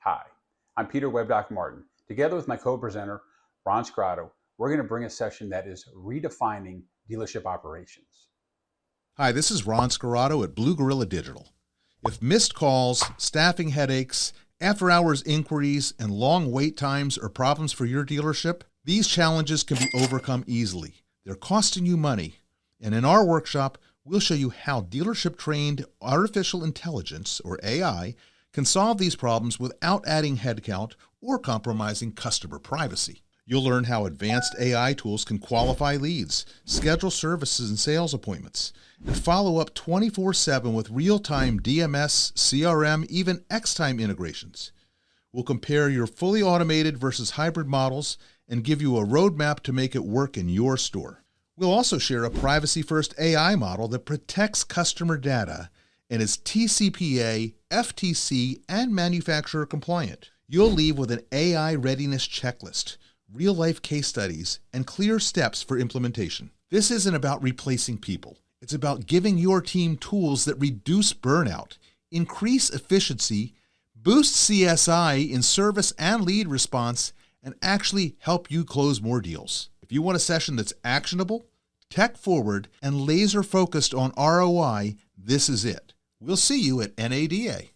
Hi, I'm Peter Webdoc Martin. Together with my co-presenter, Ron Scirrotto, we're going to bring a session that is redefining dealership operations. Hi, this is Ron Scirrotto at Blue Gorilla Digital. If missed calls, staffing headaches, after-hours inquiries, and long wait times are problems for your dealership, these challenges can be overcome easily. They're costing you money, and in our workshop, we'll show you how dealership-trained artificial intelligence, or AI, can solve these problems without adding headcount or compromising customer privacy. You'll learn how advanced AI tools can qualify leads, schedule services and sales appointments, and follow up 24/7 with real-time DMS, CRM, even Xtime integrations. We'll compare your fully automated versus hybrid models and give you a roadmap to make it work in your store. We'll also share a privacy-first AI model that protects customer data and is TCPA, FTC, and manufacturer compliant. You'll leave with an AI readiness checklist, real-life case studies, and clear steps for implementation. This isn't about replacing people. It's about giving your team tools that reduce burnout, increase efficiency, boost CSI in service and lead response, and actually help you close more deals. If you want a session that's actionable, tech-forward, and laser-focused on ROI, this is it. We'll see you at NADA.